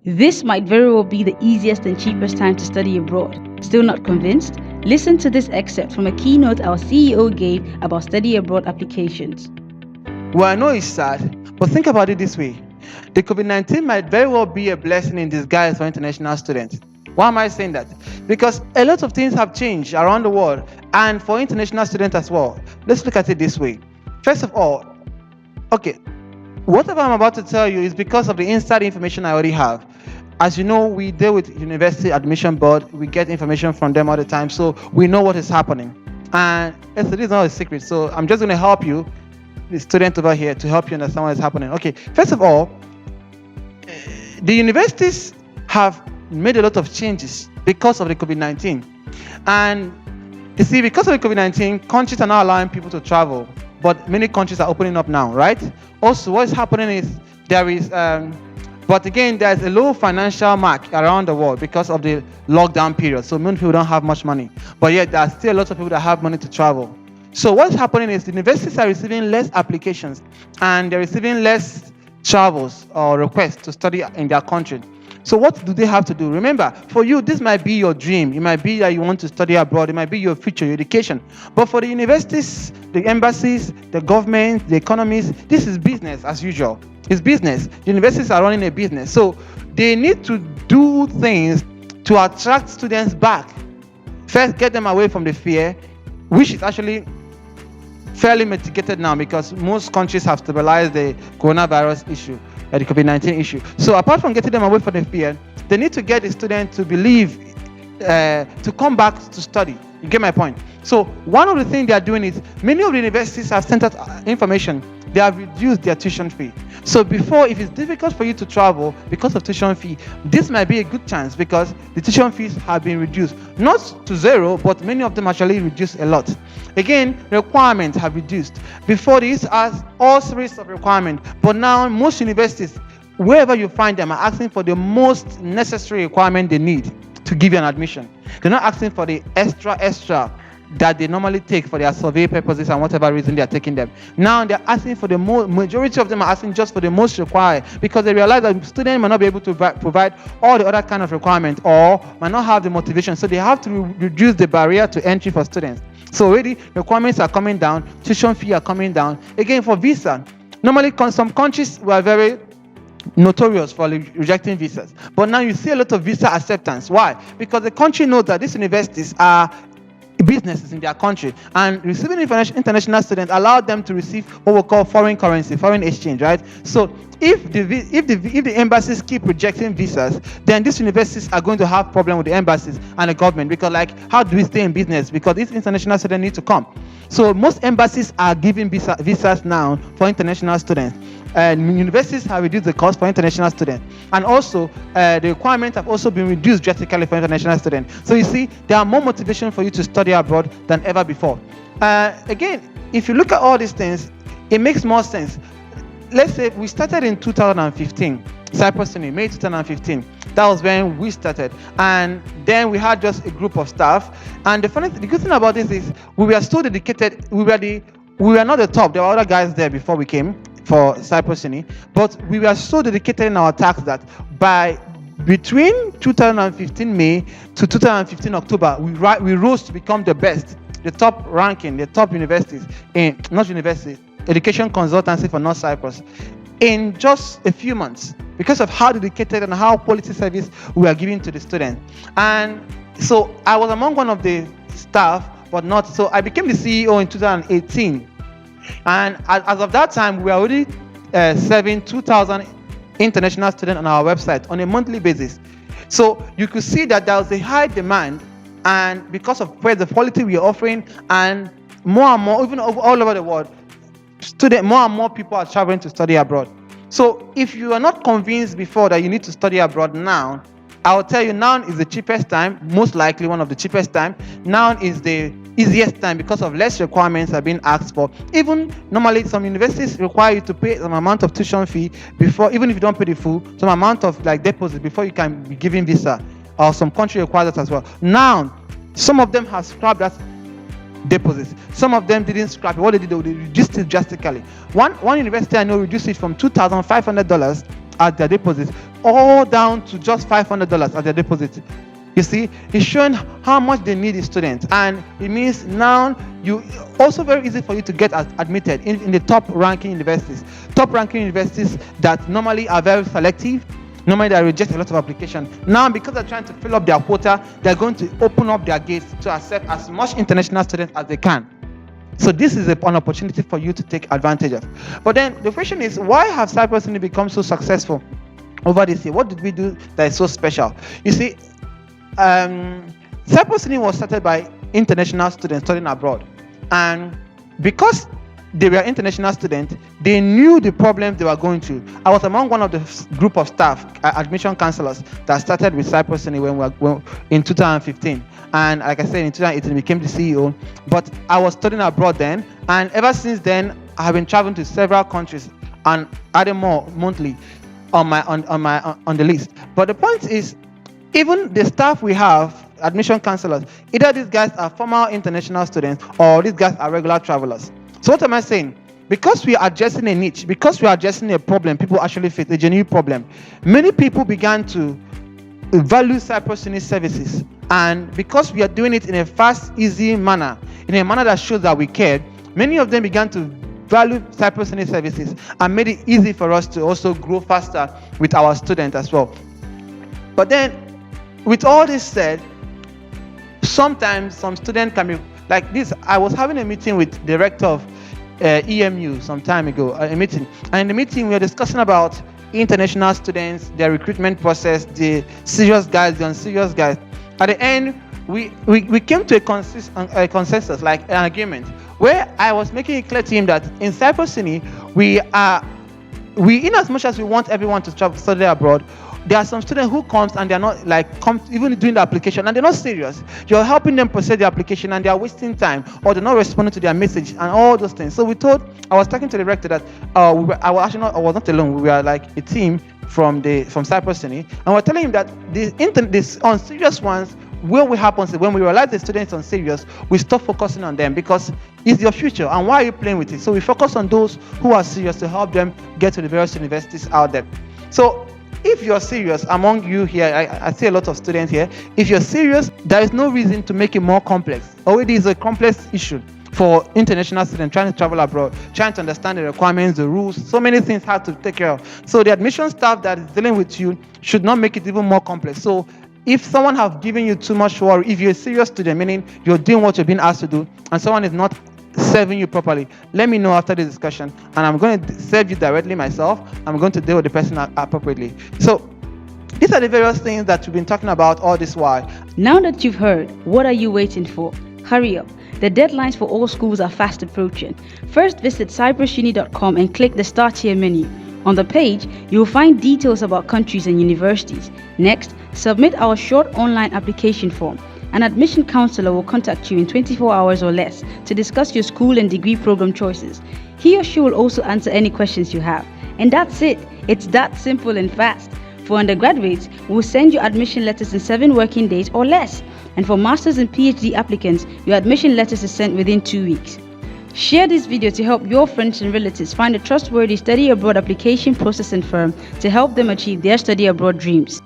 This might very well be the easiest and cheapest time to study abroad. Still not convinced? Listen to this excerpt from a keynote our CEO gave about study abroad applications. Well, I know it's sad, but think about it this way. The COVID-19 might very well be a blessing in disguise for international students. Why am I saying that? Because a lot of things have changed around the world and for international students as well. Let's look at it this way. First of all, okay, whatever I'm about to tell you is because of the inside information I already have. As you know, we deal with university admission board. We get information from them all the time, so we know what is happening. And it is not a secret, so I'm just going to help you, the student over here, to help you understand what is happening. Okay, first of all, the universities have made a lot of changes because of the COVID-19. And you see, because of the COVID-19, countries are now allowing people to travel, but many countries are opening up now, right? Also, what is happening is but again, there's a low financial mark around the world because of the lockdown period. So many people don't have much money, but yet there are still lots of people that have money to travel. So what's happening is the universities are receiving less applications and they're receiving less travels or requests to study in their country. So what do they have to do? Remember, for you, this might be your dream. It might be that you want to study abroad. It might be your future, your education. But for the universities, the embassies, the government, the economies, this is business as usual. It's business. The universities are running a business. So they need to do things to attract students back. First, get them away from the fear, which is actually fairly mitigated now because most countries have stabilized the coronavirus issue, the COVID-19 issue. So apart from getting them away from the fear, they need to get the students to believe, to come back to study. You get my point? So one of the things they are doing is many of the universities have sent out information. They have reduced their tuition fee. So before, if it's difficult for you to travel because of tuition fee, this might be a good chance because the tuition fees have been reduced. Not to zero, but many of them actually reduced a lot. Again, requirements have reduced. Before, they used to ask all series of requirements, but now most universities, wherever you find them, are asking for the most necessary requirement they need to give you an admission. They're not asking for the extra that they normally take for their survey purposes and whatever reason they are taking them. Now they're asking for the majority of them are asking just for the most required because they realize that students might not be able to provide all the other kind of requirements or might not have the motivation. So they have to reduce the barrier to entry for students. So already requirements are coming down, tuition fee are coming down. Again, for visa, normally some countries were very notorious for rejecting visas, but now you see a lot of visa acceptance. Why? Because the country knows that these universities are businesses in their country, and receiving international students allow them to receive what we call foreign currency, foreign exchange, right? So if the embassies keep rejecting visas, then these universities are going to have problem with the embassies and the government because, like, how do we stay in business? Because these international students need to come. So most embassies are giving visas now for international students. And universities have reduced the cost for international students, and also the requirements have also been reduced drastically for international students. So you see, there are more motivation for you to study abroad than ever before. Again, if you look at all these things, it makes more sense. Let's say we started in 2015, Cyprus in May 2015. That was when we started, and then we had just a group of staff. And the good thing about this is we were so dedicated. We were not the top. There were other guys there before we came for Cyprus Uni, but we were so dedicated in our tasks that between 2015 May to 2015 October, we rose to become the best, the top ranking, the top universities education consultancy for North Cyprus in just a few months because of how dedicated and how quality service we are giving to the students. And so I was among one of the staff, but not so. I became the CEO in 2018. And as of that time, we are already serving 2,000 international students on our website on a monthly basis. So you could see that there was a high demand, and because of the quality we are offering, and more and more, even all over the world, more and more people are traveling to study abroad. So if you are not convinced before that you need to study abroad now, I will tell you now is the cheapest time, most likely one of the cheapest time. Now is the easiest time because of less requirements are being asked for. Even normally some universities require you to pay some amount of tuition fee before, even if you don't pay the full, some amount of deposit before you can be given visa, or some country requires that as well. Now, some of them have scrapped that deposits. Some of them didn't scrap it. What they did, they reduced it drastically. One university I know reduced it from $2,500 at their deposits all down to just $500 as a deposit. You see, it's showing how much they need the students, and it means now you also very easy for you to get admitted in the top ranking universities that normally are very selective. Normally they reject a lot of applications. Now, because they're trying to fill up their quota, they're going to open up their gates to accept as much international students as they can. So this is an opportunity for you to take advantage of. But then the question is, why have Cyprus become so successful over this year? What did we do that is so special? You see, Cyprus was started by international students studying abroad, and because they were international students, they knew the problems they were going through. I was among one of the group of staff, admission counselors, that started with Cyprus in 2015, and like I said, in 2018 I became the CEO. But I was studying abroad then, and ever since then I have been traveling to several countries and adding more monthly on the list. But the point is, even the staff we have, admission counselors, either these guys are former international students or these guys are regular travelers. So what am I saying? Because we are addressing a niche, because we are addressing a problem people actually face, a genuine problem, many people began to value Cyprus services. And because we are doing it in a fast, easy manner, in a manner that shows that we care, many of them began to value Cyprus services and made it easy for us to also grow faster with our students as well. But then, with all this said, sometimes some students can be like this. I was having a meeting with the director of EMU some time ago, a meeting. And in the meeting, we were discussing about international students, their recruitment process, the serious guys, the unserious guys. At the end, we came to a consensus, like an agreement, where I was making it clear to him that in Cyprus, we in as much as we want everyone to travel study abroad, there are some students who comes and they're not even doing the application and they're not serious. You're helping them process the application and they're wasting time, or they're not responding to their message and all those things. So I was talking to the director that I was not alone. We were like a team from Cyprus, and we're telling him that this unserious ones, what will happen is when we realize the students are serious, we stop focusing on them because it's your future and why are you playing with it? So we focus on those who are serious to help them get to the various universities out there. So if you're serious, among you here, I see a lot of students here, if you're serious, there is no reason to make it more complex. Already is a complex issue for international students trying to travel abroad, trying to understand the requirements, the rules, so many things have to take care of. So the admission staff that is dealing with you should not make it even more complex. So if someone has given you too much worry, if you're a serious student, meaning you're doing what you're being asked to do, and someone is not serving you properly, let me know after the discussion, and I'm going to serve you directly myself. I'm going to deal with the person appropriately. So these are the various things that we've been talking about all this while. Now that you've heard, what are you waiting for? Hurry up. The deadlines for all schools are fast approaching. First, visit cyprusuni.com and click the Start Here menu. On the page, you will find details about countries and universities. Next, submit our short online application form. An admission counselor will contact you in 24 hours or less to discuss your school and degree program choices. He or she will also answer any questions you have. And that's it. It's that simple and fast. For undergraduates, we'll send you admission letters in 7 working days or less. And for masters and PhD applicants, your admission letters is sent within 2 weeks. Share this video to help your friends and relatives find a trustworthy study abroad application processing firm to help them achieve their study abroad dreams.